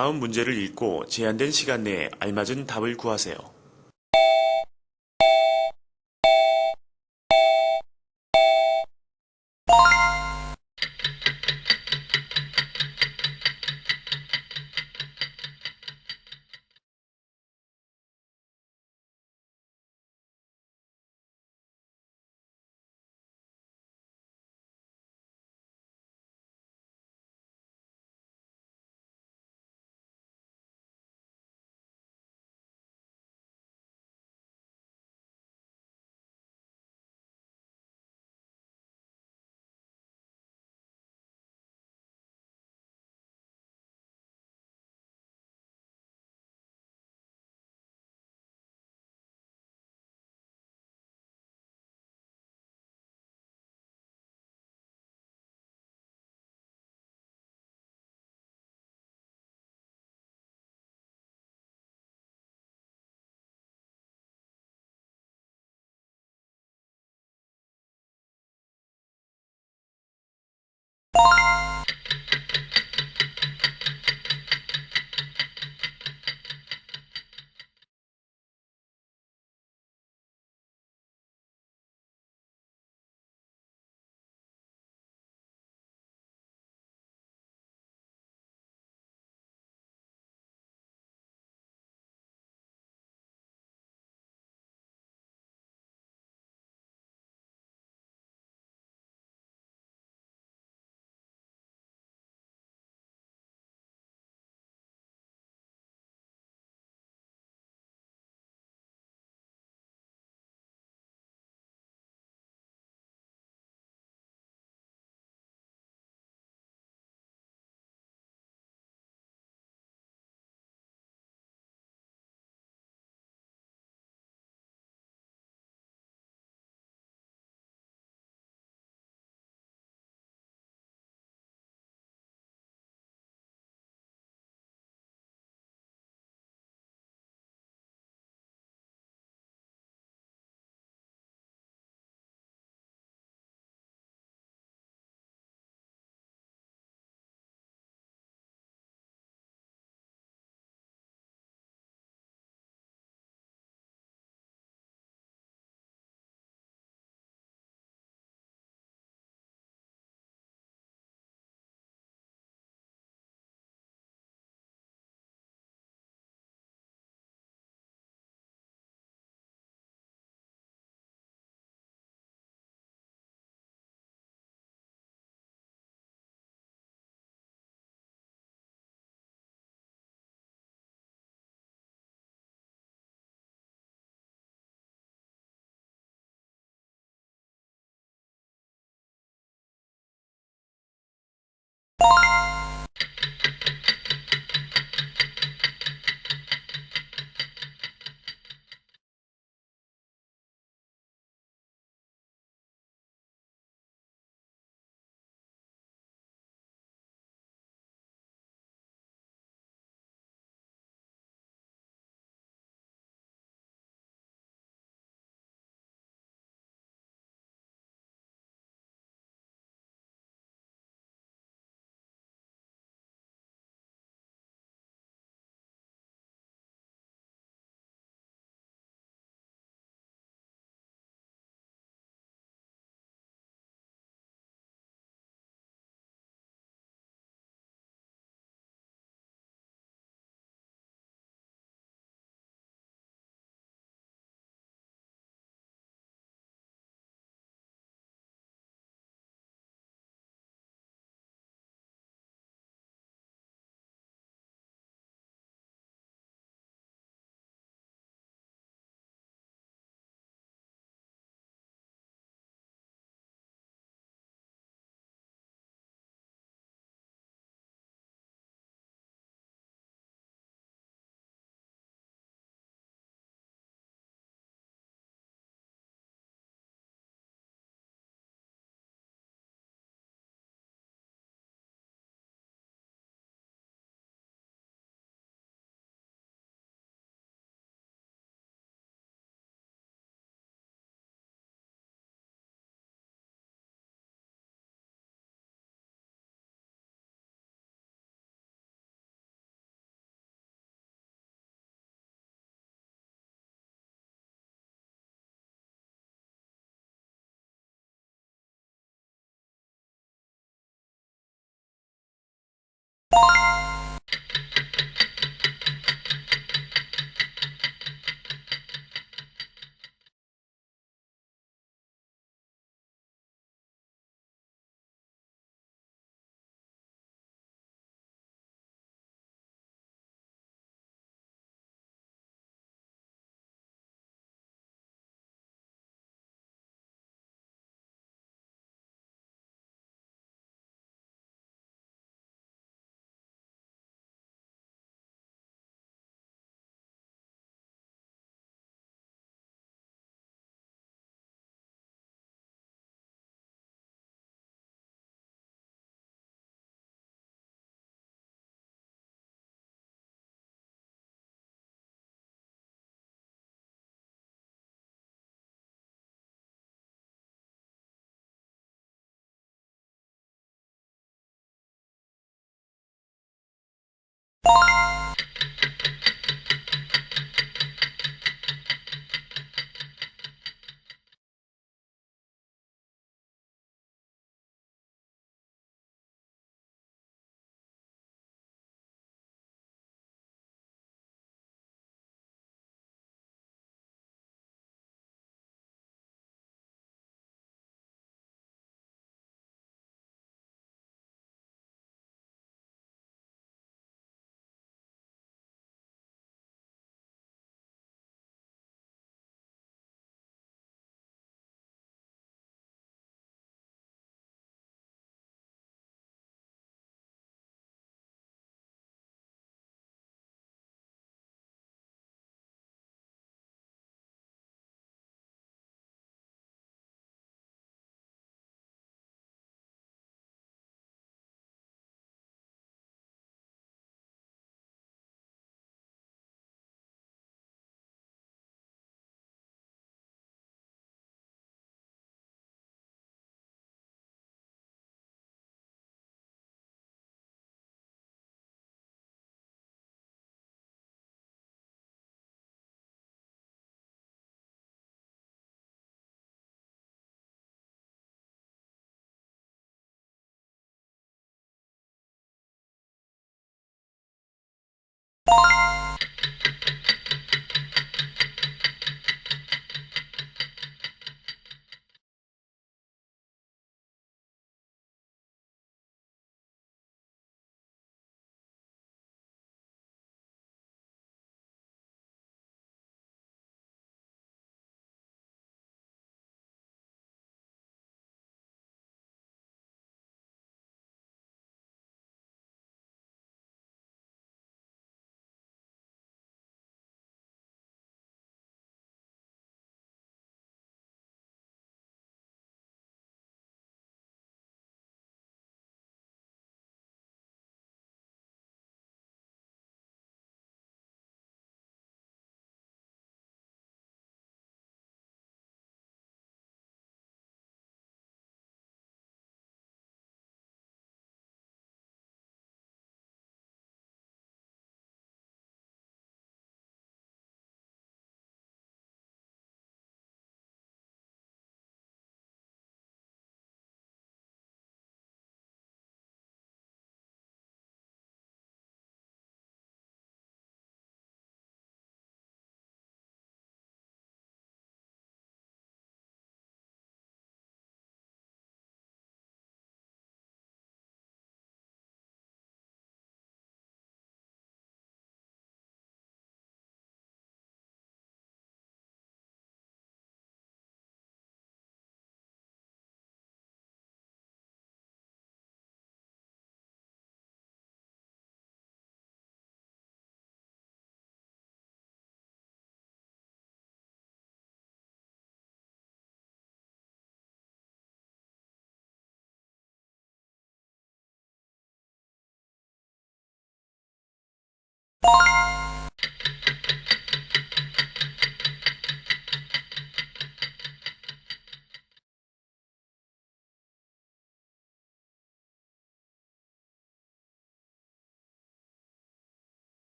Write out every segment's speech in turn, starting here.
다음 문제를 읽고 제한된 시간 내에 알맞은 답을 구하세요.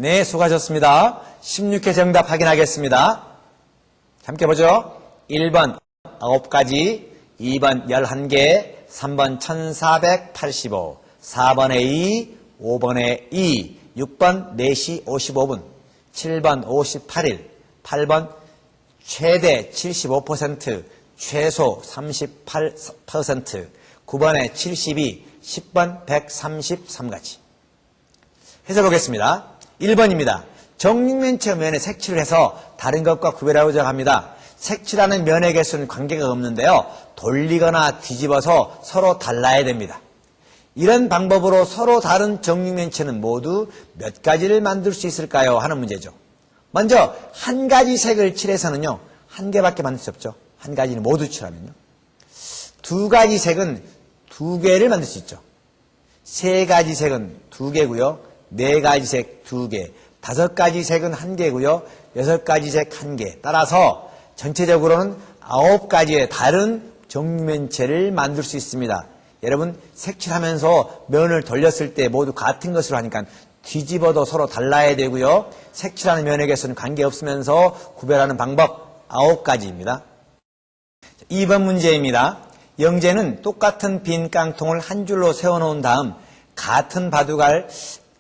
네, 수고하셨습니다. 16회 정답 확인하겠습니다. 함께 보죠. 1번 9가지, 2번 11개, 3번 1485, 4번에 2, 5번에 2, 6번 4시 55분, 7번 58일, 8번 최대 75%, 최소 38%, 9번에 72, 10번 133가지. 해서 보겠습니다. 1번입니다. 정육면체 면에 색칠을 해서 다른 것과 구별하고자 합니다. 색칠하는 면의 개수는 관계가 없는데요. 돌리거나 뒤집어서 서로 달라야 됩니다. 이런 방법으로 서로 다른 정육면체는 모두 몇 가지를 만들 수 있을까요? 하는 문제죠. 먼저 한 가지 색을 칠해서는요. 한 개밖에 만들 수 없죠. 한 가지는 모두 칠하면요. 두 가지 색은 두 개를 만들 수 있죠. 세 가지 색은 두 개고요. 네 가지 색 두 개, 다섯 가지 색은 한 개고요. 여섯 가지 색 한 개. 따라서 전체적으로는 9가지의 다른 정육면체를 만들 수 있습니다. 여러분 색칠하면서 면을 돌렸을 때 모두 같은 것으로 하니까 뒤집어도 서로 달라야 되고요. 색칠하는 면의 개수는 관계없으면서 구별하는 방법 9가지입니다. 2번 문제입니다. 영재는 똑같은 빈 깡통을 한 줄로 세워놓은 다음 같은 바둑알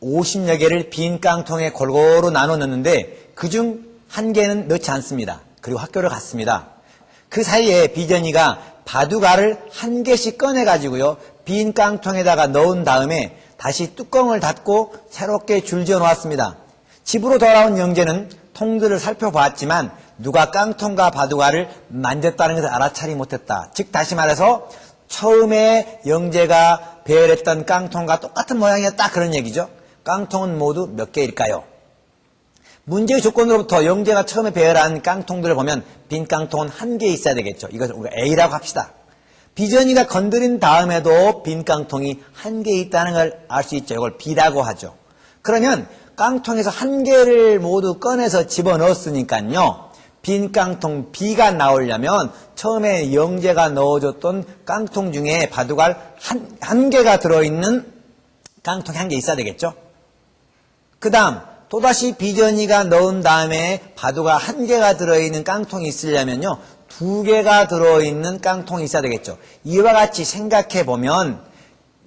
50여 개를 빈 깡통에 골고루 나눠 넣는데 그중 한 개는 넣지 않습니다. 그리고 학교를 갔습니다. 그 사이에 비전이가 바둑알을 한 개씩 꺼내가지고요. 빈 깡통에다가 넣은 다음에 다시 뚜껑을 닫고 새롭게 줄지어 놓았습니다. 집으로 돌아온 영재는 통들을 살펴보았지만 누가 깡통과 바둑알을 만졌다는 것을 알아차리 못했다. 즉 다시 말해서 처음에 영재가 배열했던 깡통과 똑같은 모양이었다 그런 얘기죠. 깡통은 모두 몇 개일까요? 문제의 조건으로부터 영재가 처음에 배열한 깡통들을 보면 빈 깡통은 한 개 있어야 되겠죠. 이것을 우리가 A라고 합시다. 비전이가 건드린 다음에도 빈 깡통이 한 개 있다는 걸 알 수 있죠. 이걸 B라고 하죠. 그러면 깡통에서 한 개를 모두 꺼내서 집어넣었으니까요. 빈 깡통 B가 나오려면 처음에 영재가 넣어줬던 깡통 중에 바둑알 한 개가 들어있는 깡통이 한 개 있어야 되겠죠. 그 다음 또다시 비전이가 넣은 다음에 바둑알 한 개가 들어있는 깡통이 있으려면요. 두 개가 들어있는 깡통이 있어야 되겠죠. 이와 같이 생각해보면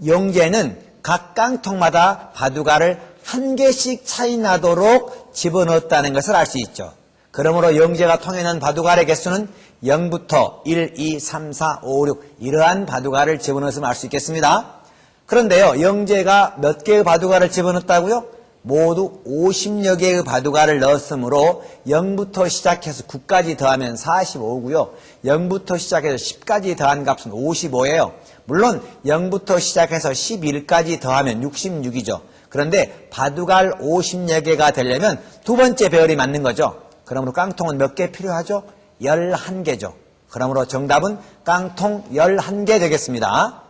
영재는 각 깡통마다 바둑알을 한 개씩 차이 나도록 집어넣었다는 것을 알 수 있죠. 그러므로 영재가 통해낸 바둑알의 개수는 0부터 1, 2, 3, 4, 5, 6 이러한 바둑알을 집어넣었으면 알 수 있겠습니다. 그런데요. 영재가 몇 개의 바둑알을 집어넣었다고요? 모두 50여 개의 바둑알을 넣었으므로 0부터 시작해서 9까지 더하면 45고요. 0부터 시작해서 10까지 더한 값은 55예요. 물론 0부터 시작해서 11까지 더하면 66이죠. 그런데 바둑알 50여 개가 되려면 두 번째 배열이 맞는 거죠. 그러므로 깡통은 몇 개 필요하죠? 11개죠. 그러므로 정답은 깡통 11개 되겠습니다.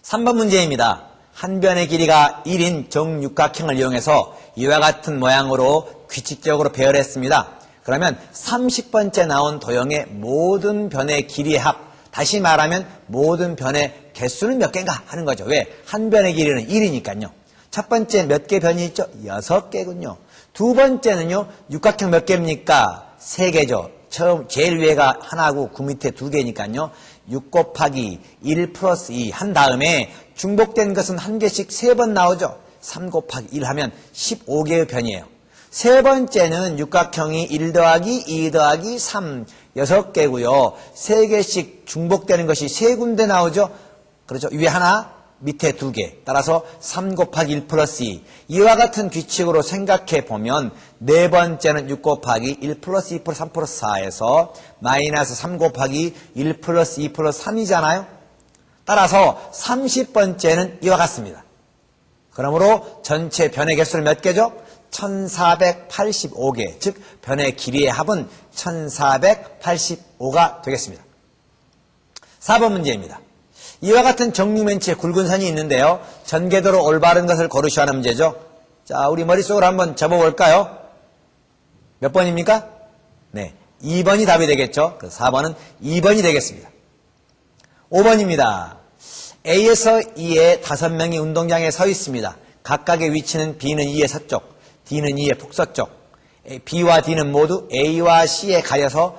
3번 문제입니다. 한 변의 길이가 1인 정육각형을 이용해서 이와 같은 모양으로 규칙적으로 배열했습니다. 그러면 30번째 나온 도형의 모든 변의 길이의 합, 다시 말하면 모든 변의 개수는 몇 개인가 하는 거죠. 왜? 한 변의 길이는 1이니까요. 첫 번째 몇 개 변이 있죠? 6개군요. 두 번째는요, 육각형 몇 개입니까? 3개죠. 제일 위에가 하나고 그 밑에 2개니까요. 6 곱하기 1 플러스 2 한 다음에 중복된 것은 한 개씩 3번 나오죠. 3 곱하기 1 하면 15개의 변이에요. 세 번째는 육각형이 1 더하기 2 더하기 3 6개고요. 3개씩 중복되는 것이 3군데 나오죠. 그렇죠. 위에 하나, 밑에 2개. 따라서 3 곱하기 1 플러스 2. 이와 같은 규칙으로 생각해 보면 네 번째는 6 곱하기 1 플러스 2 플러스 3 플러스 4에서 마이너스 3 곱하기 1 플러스 2 플러스 3이잖아요. 따라서 30번째는 이와 같습니다. 그러므로 전체 변의 개수는 몇 개죠? 1485개. 즉 변의 길이의 합은 1485가 되겠습니다. 4번 문제입니다. 이와 같은 정육면체에 굵은 선이 있는데요. 전개도로 올바른 것을 고르시오 하는 문제죠. 자, 우리 머릿속으로 한번 접어볼까요? 몇 번입니까? 네, 2번이 답이 되겠죠. 그래서 4번은 2번이 되겠습니다. 5번입니다. A에서 E에 5명이 운동장에 서 있습니다. 각각의 위치는 B는 E의 서쪽, D는 E의 북서쪽. B와 D는 모두 A와 C에 가려서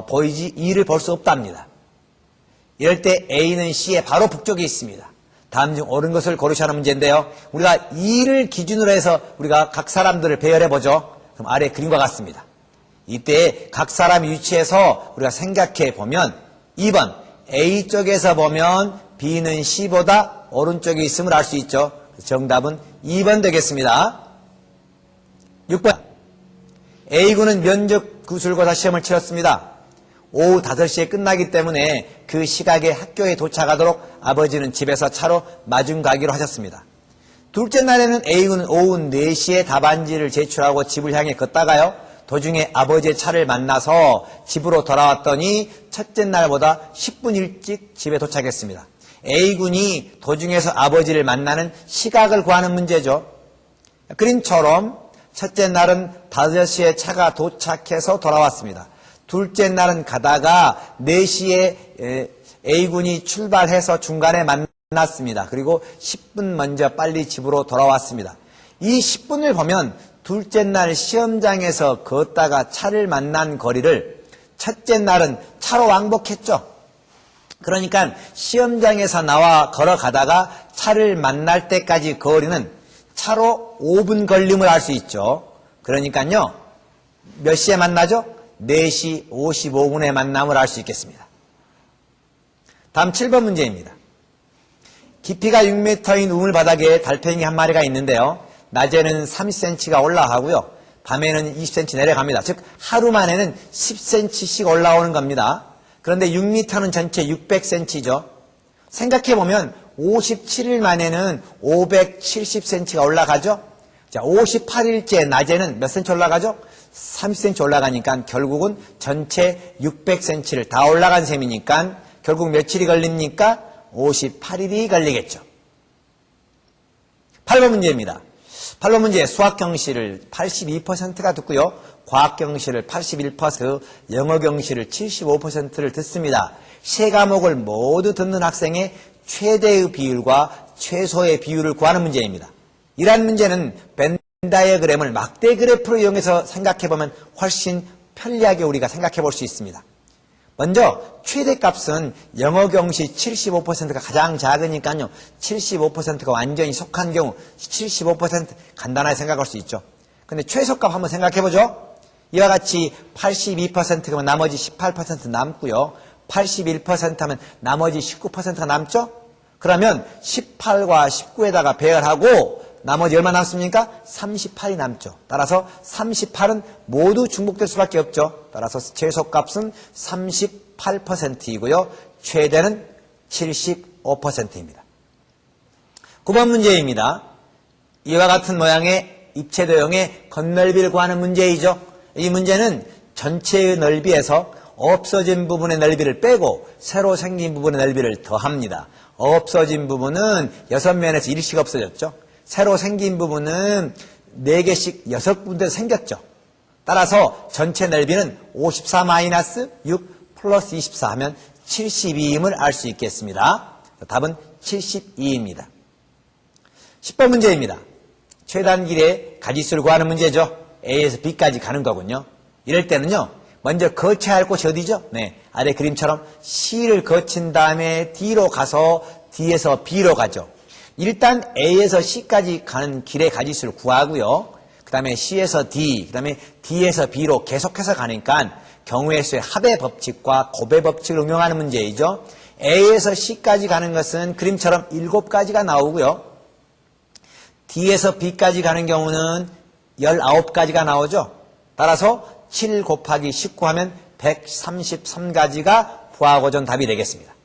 보이지 E를 볼 수 없답니다. 이럴 때 A는 C의 바로 북쪽에 있습니다. 다음 중 옳은 것을 고르시는 문제인데요. 우리가 E를 기준으로 해서 우리가 각 사람들을 배열해 보죠. 그럼 아래 그림과 같습니다. 이때 각 사람의 위치에서 우리가 생각해 보면 2번 A 쪽에서 보면 B는 C보다 오른쪽에 있음을 알 수 있죠. 정답은 2번 되겠습니다. 6번 A군은 면접 구술고사 시험을 치렀습니다. 오후 5시에 끝나기 때문에 그 시각에 학교에 도착하도록 아버지는 집에서 차로 마중 가기로 하셨습니다. 둘째 날에는 A군은 오후 4시에 답안지를 제출하고 집을 향해 걷다가요. 도중에 아버지의 차를 만나서 집으로 돌아왔더니 첫째 날보다 10분 일찍 집에 도착했습니다. A군이 도중에서 아버지를 만나는 시각을 구하는 문제죠. 그림처럼 첫째 날은 5시에 차가 도착해서 돌아왔습니다. 둘째 날은 가다가 4시에 A군이 출발해서 중간에 만났습니다. 그리고 10분 먼저 빨리 집으로 돌아왔습니다. 이 10분을 보면 둘째 날 시험장에서 걷다가 차를 만난 거리를 첫째 날은 차로 왕복했죠. 그러니까 시험장에서 나와 걸어가다가 차를 만날 때까지 거리는 차로 5분 걸림을 알 수 있죠. 그러니까요. 몇 시에 만나죠? 4시 55분에 만남을 알 수 있겠습니다. 다음 7번 문제입니다. 깊이가 6m인 우물 바닥에 달팽이 한 마리가 있는데요. 낮에는 30cm가 올라가고요. 밤에는 20cm 내려갑니다. 즉 하루 만에는 10cm씩 올라오는 겁니다. 그런데 6m는 전체 600cm죠. 생각해보면 57일 만에는 570cm가 올라가죠. 자, 58일째 낮에는 몇 cm 올라가죠? 30cm 올라가니까 결국은 전체 600cm를 다 올라간 셈이니까 결국 며칠이 걸립니까? 58일이 걸리겠죠. 8번 문제입니다. 8번 문제 수학 경시를 82%가 듣고요. 과학 경시를 81%, 영어 경시를 75%를 듣습니다. 세 과목을 모두 듣는 학생의 최대의 비율과 최소의 비율을 구하는 문제입니다. 이러한 문제는 벤 다이어그램을 막대 그래프로 이용해서 생각해보면 훨씬 편리하게 우리가 생각해볼 수 있습니다. 먼저 최대값은 영어 경시 75%가 가장 작으니까요. 75%가 완전히 속한 경우 75% 간단하게 생각할 수 있죠. 근데 최소값 한번 생각해보죠. 이와 같이 82%면 나머지 18% 남고요. 81% 하면 나머지 19%가 남죠? 그러면 18과 19에다가 배열하고 나머지 얼마 남습니까? 38이 남죠. 따라서 38은 모두 중복될 수밖에 없죠. 따라서 최소값은 38%이고요. 최대는 75%입니다. 9번 문제입니다. 이와 같은 모양의 입체도형의 겉넓이를 구하는 문제이죠. 이 문제는 전체의 넓이에서 없어진 부분의 넓이를 빼고 새로 생긴 부분의 넓이를 더합니다. 없어진 부분은 6면에서 1씩 없어졌죠. 새로 생긴 부분은 4개씩 6군데 생겼죠. 따라서 전체 넓이는 54-6 플러스 24 하면 72임을 알 수 있겠습니다. 답은 72입니다. 10번 문제입니다. 최단 길이의 가지수를 구하는 문제죠. A에서 B까지 가는 거군요. 이럴 때는요. 먼저 거쳐야 할 곳이 어디죠? 네, 아래 그림처럼 C를 거친 다음에 D로 가서 D에서 B로 가죠. 일단 A에서 C까지 가는 길의 가지수를 구하고요. 그 다음에 C에서 D, 그 다음에 D에서 B로 계속해서 가니까 경우의 수의 합의 법칙과 곱의 법칙을 응용하는 문제이죠. A에서 C까지 가는 것은 그림처럼 7가지가 나오고요. D에서 B까지 가는 경우는 19가지가 나오죠. 따라서 7 곱하기 19 하면 133가지가 부하고전 답이 되겠습니다.